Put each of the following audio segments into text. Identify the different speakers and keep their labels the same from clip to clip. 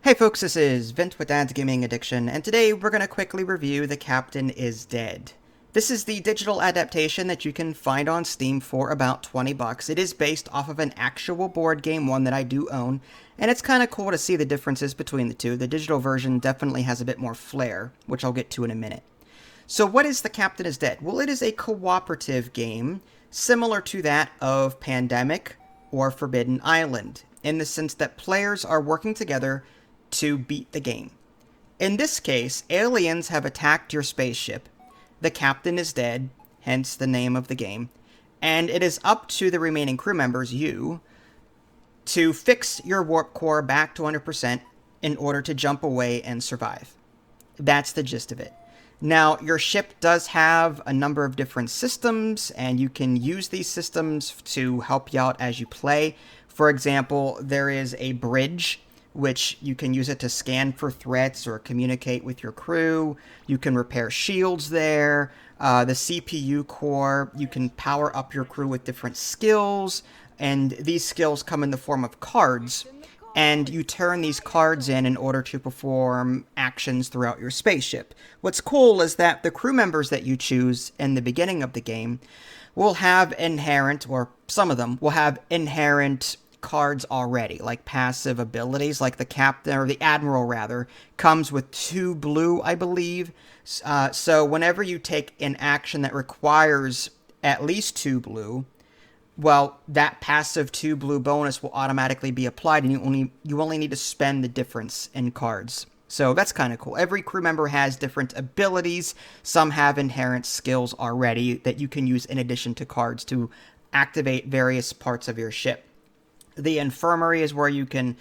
Speaker 1: Hey folks, this is Vint with Dad's Gaming Addiction, and today we're going to quickly review The Captain is Dead. This is the digital adaptation that you can find on Steam for about $20. It is based off of an actual board game, one that I do own, and it's kind of cool to see the differences between the two. The digital version definitely has a bit more flair, which I'll get to in a minute. So what is The Captain is Dead? Well, it is a cooperative game, similar to that of Pandemic or Forbidden Island, in the sense that players are working together to beat the game. In this case, aliens have attacked your spaceship. The captain is dead, hence the name of the game, and it is up to the remaining crew members, you, to fix your warp core back to 100% in order to jump away and survive. That's the gist of it. Now, your ship does have a number of different systems, and you can use these systems to help you out as you play. For example, there is a bridge, which you can use it to scan for threats or communicate with your crew. You can repair shields there. The CPU core, you can power up your crew with different skills, and these skills come in the form of cards, and you turn these cards in order to perform actions throughout your spaceship. What's cool is that the crew members that you choose in the beginning of the game will have inherent, or some of them will have inherent cards already, like passive abilities, like the captain, or the admiral rather, comes with 2 blue, I believe. So whenever you take an action that requires at least 2 blue, well, that passive 2 blue bonus will automatically be applied, and you only need to spend the difference in cards. So that's kind of cool. Every crew member has different abilities. Some have inherent skills already that you can use in addition to cards to activate various parts of your ship. The infirmary is where you can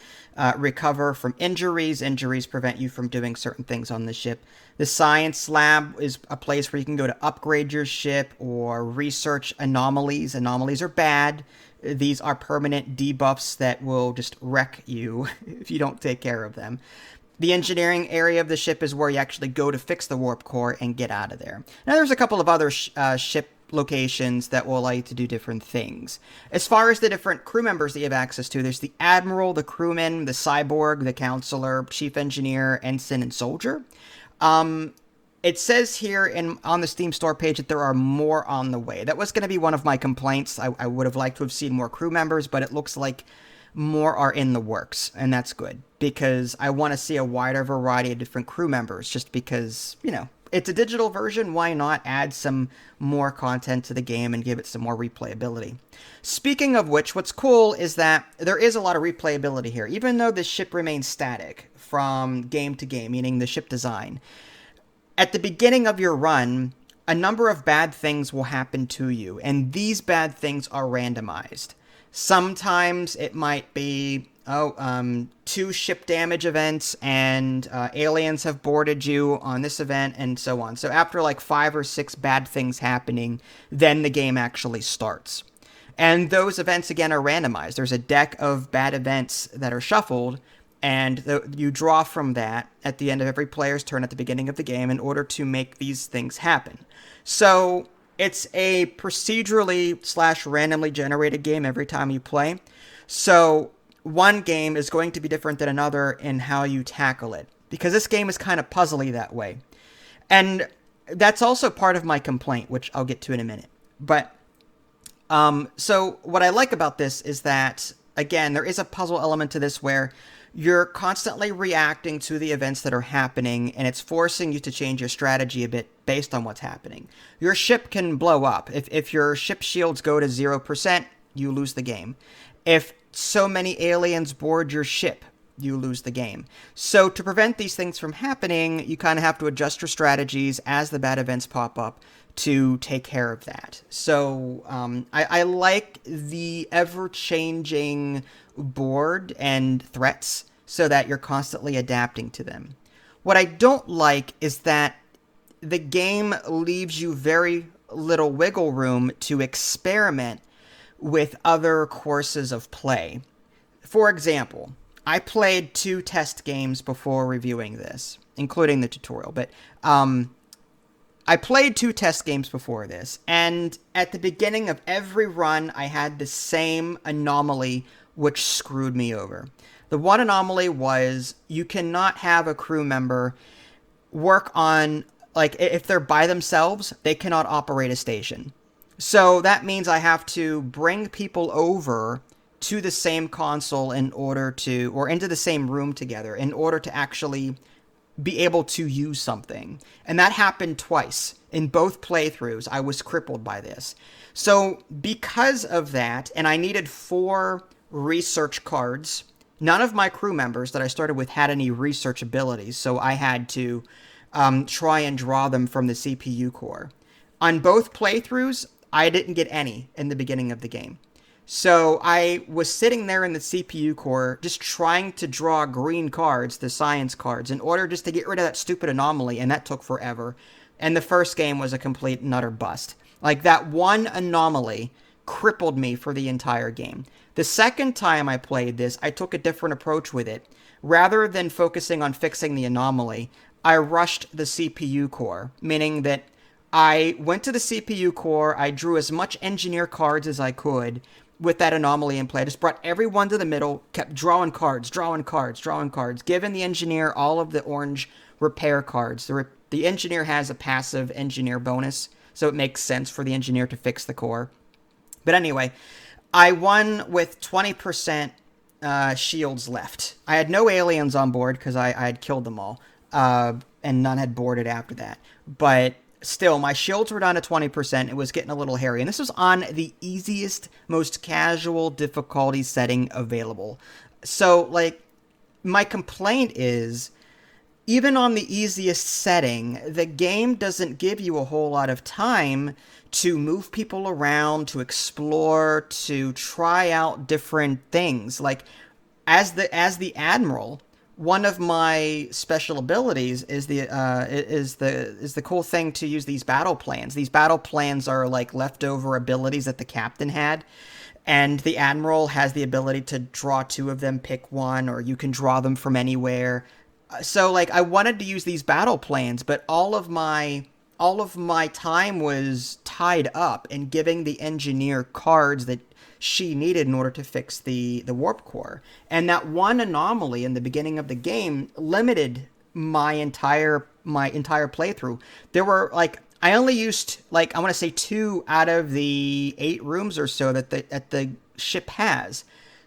Speaker 1: recover from injuries. Injuries prevent you from doing certain things on the ship. The science lab is a place where you can go to upgrade your ship or research anomalies. Anomalies are bad. These are permanent debuffs that will just wreck you if you don't take care of them. The engineering area of the ship is where you actually go to fix the warp core and get out of there. Now, there's a couple of other ship locations that will allow you to do different things. As far as the different crew members that you have access to, there's the admiral, the crewman, the cyborg, the counselor, chief engineer, ensign, and soldier. It says here on the Steam store page that there are more on the way. That was going to be one of my complaints. I would have liked to have seen more crew members, but it looks like more are in the works, and that's good, because I want to see a wider variety of different crew members, just because, it's a digital version, why not add some more content to the game and give it some more replayability? Speaking of which, what's cool is that there is a lot of replayability here, even though the ship remains static from game to game, meaning the ship design. At the beginning of your run, a number of bad things will happen to you, and these bad things are randomized. Sometimes it might be 2 ship damage events, and aliens have boarded you on this event, and so on. So after like 5 or 6 bad things happening, then the game actually starts. And those events, again, are randomized. There's a deck of bad events that are shuffled, and you draw from that at the end of every player's turn at the beginning of the game in order to make these things happen. So it's a procedurally / randomly generated game every time you play. So one game is going to be different than another in how you tackle it, because this game is kind of puzzly that way. And that's also part of my complaint, which I'll get to in a minute. But so what I like about this is that, again, there is a puzzle element to this where you're constantly reacting to the events that are happening, and it's forcing you to change your strategy a bit based on what's happening. Your ship can blow up. If your ship shields go to 0%, you lose the game. If so many aliens board your ship, you lose the game. So to prevent these things from happening, you kind of have to adjust your strategies as the bad events pop up to take care of that. So I like the ever-changing board and threats so that you're constantly adapting to them. What I don't like is that the game leaves you very little wiggle room to experiment with other courses of play. For example, I played 2 test games before reviewing this, including the tutorial, but I played 2 test games before this, and at the beginning of every run, I had the same anomaly which screwed me over. The one anomaly was you cannot have a crew member work on, like, if they're by themselves, they cannot operate a station. So that means I have to bring people over to the same console in order to, or into the same room together in order to actually be able to use something. And that happened twice. In both playthroughs, I was crippled by this. So because of that, and I needed 4 research cards, none of my crew members that I started with had any research abilities, so I had to try and draw them from the CPU core. On both playthroughs, I didn't get any in the beginning of the game. So I was sitting there in the CPU core just trying to draw green cards, the science cards, in order just to get rid of that stupid anomaly, and that took forever. And the first game was a complete and utter bust. Like, that one anomaly crippled me for the entire game. The second time I played this, I took a different approach with it. Rather than focusing on fixing the anomaly, I rushed the CPU core, meaning that I went to the CPU core, I drew as much engineer cards as I could with that anomaly in play. I just brought everyone to the middle, kept drawing cards, giving the engineer all of the orange repair cards. The engineer has a passive engineer bonus, so it makes sense for the engineer to fix the core. But anyway, I won with 20% shields left. I had no aliens on board because I had killed them all, and none had boarded after that. But still, my shields were down to 20%. It was getting a little hairy. And this was on the easiest, most casual difficulty setting available. So, like, my complaint is, even on the easiest setting, the game doesn't give you a whole lot of time to move people around, to explore, to try out different things. Like, as the Admiral, one of my special abilities is the cool thing to use these battle plans. These battle plans are like leftover abilities that the captain had, and the Admiral has the ability to draw 2 of them, pick one, or you can draw them from anywhere. So, like, I wanted to use these battle plans, but all of my time was tied up in giving the engineer cards that she needed in order to fix the warp core. And that one anomaly in the beginning of the game limited my entire playthrough. There were, like, I only used, like, I want to say 2 out of the 8 rooms or so that the ship has.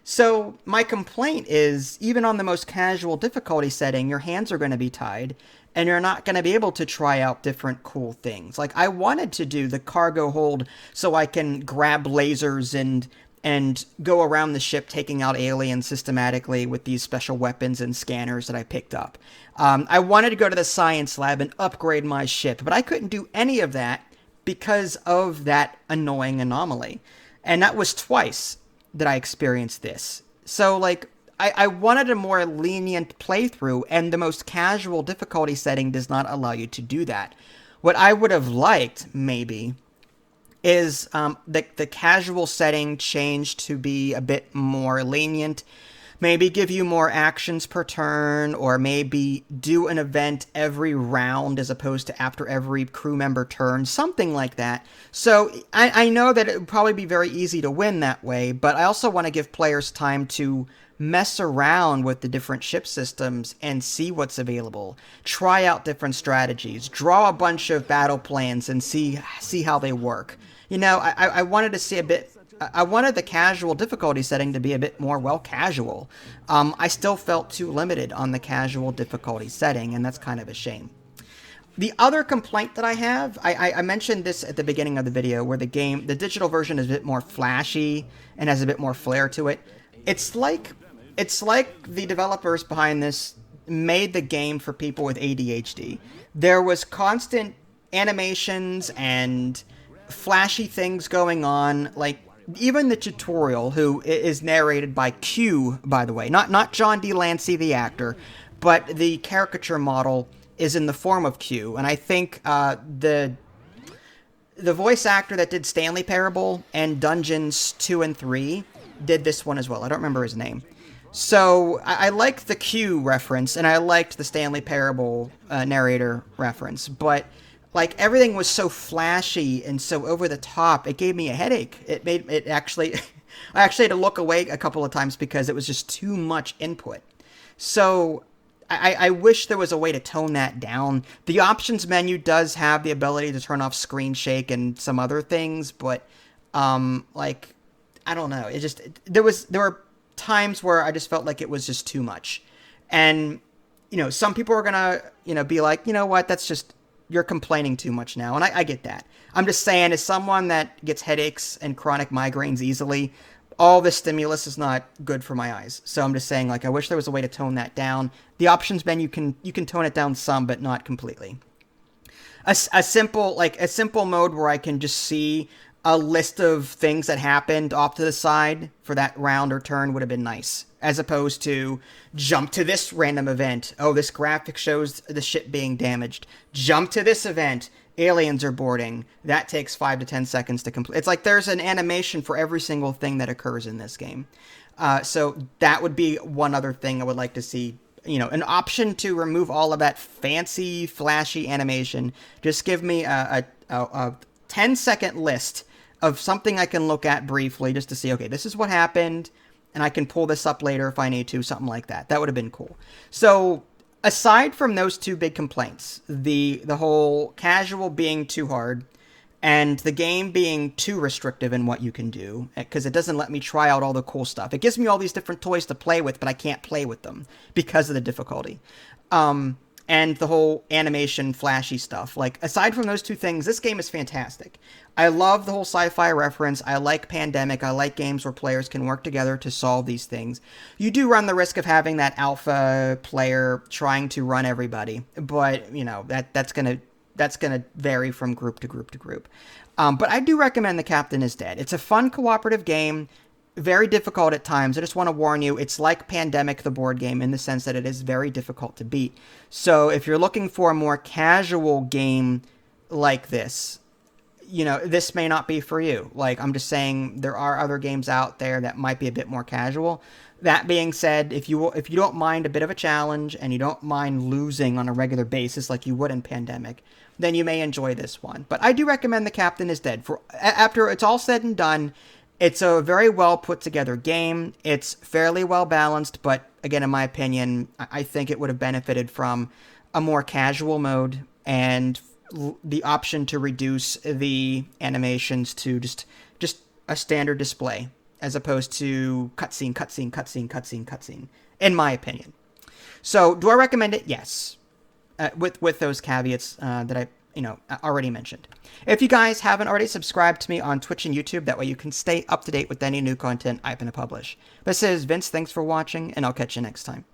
Speaker 1: So my complaint is, even on the most casual difficulty setting, your hands are going to be tied, and you're not going to be able to try out different cool things. Like, I wanted to do the cargo hold so I can grab lasers and go around the ship taking out aliens systematically with these special weapons and scanners that I picked up. I wanted to go to the science lab and upgrade my ship, but I couldn't do any of that because of that annoying anomaly. And that was twice that I experienced this. So, like, I wanted a more lenient playthrough, and the most casual difficulty setting does not allow you to do that. What I would have liked, maybe, is the casual setting changed to be a bit more lenient. Maybe give you more actions per turn, or maybe do an event every round as opposed to after every crew member turn, something like that. So I know that it would probably be very easy to win that way, but I also want to give players time to mess around with the different ship systems and see what's available. Try out different strategies. Draw a bunch of battle plans and see how they work. You know, I wanted to see a bit... I wanted the casual difficulty setting to be a bit more, well, casual. I still felt too limited on the casual difficulty setting, and that's kind of a shame. The other complaint that I have, I mentioned this at the beginning of the video, where the digital version is a bit more flashy and has a bit more flair to it. It's like the developers behind this made the game for people with ADHD. There was constant animations and flashy things going on, like even the tutorial, who is narrated by Q, by the way, not John D. Lancey, the actor, but the caricature model is in the form of Q, and I think the voice actor that did Stanley Parable and Dungeons 2 and 3 did this one as well. I don't remember his name. So I liked the Q reference, and I liked the Stanley Parable narrator reference, but like, everything was so flashy and so over the top, it gave me a headache. It actually I actually had to look away a couple of times because it was just too much input. So I wish there was a way to tone that down. The options menu does have the ability to turn off screen shake and some other things, but like I don't know. It just there were times where I just felt like it was just too much. And some people are gonna be like, you know what, that's just you're complaining too much now, and I get that. I'm just saying, as someone that gets headaches and chronic migraines easily, all this stimulus is not good for my eyes. So I'm just saying, like, I wish there was a way to tone that down. The options menu you can tone it down some, but not completely. A simple mode where I can just see a list of things that happened off to the side for that round or turn would have been nice, as opposed to jump to this random event. Oh, this graphic shows the ship being damaged. Jump to this event. Aliens are boarding. That takes 5 to 10 seconds to complete. It's like there's an animation for every single thing that occurs in this game. So that would be one other thing I would like to see. An option to remove all of that fancy, flashy animation. Just give me a 10-second list of something I can look at briefly just to see, okay, this is what happened, and I can pull this up later if I need to, something like that. That would have been cool. So aside from those two big complaints, the whole casual being too hard and the game being too restrictive in what you can do, because it doesn't let me try out all the cool stuff. It gives me all these different toys to play with, but I can't play with them because of the difficulty. And the whole animation, flashy stuff. Like, aside from those two things, this game is fantastic. I love the whole sci-fi reference. I like Pandemic. I like games where players can work together to solve these things. You do run the risk of having that alpha player trying to run everybody, but, that's gonna vary from group to group to group. But I do recommend The Captain is Dead. It's a fun cooperative game. Very difficult at times. I just want to warn you, it's like Pandemic, the board game, in the sense that it is very difficult to beat. So if you're looking for a more casual game like this, this may not be for you. Like, I'm just saying, there are other games out there that might be a bit more casual. That being said, if you don't mind a bit of a challenge and you don't mind losing on a regular basis like you would in Pandemic, then you may enjoy this one. But I do recommend The Captain is Dead. After it's all said and done, it's a very well put together game. It's fairly well balanced, but again, in my opinion, I think it would have benefited from a more casual mode and the option to reduce the animations to just a standard display, as opposed to cutscene, in my opinion. So, do I recommend it? Yes. With those caveats that I already mentioned. If you guys haven't already subscribed to me on Twitch and YouTube, that way you can stay up to date with any new content I'm going to publish. This is Vince, thanks for watching, and I'll catch you next time.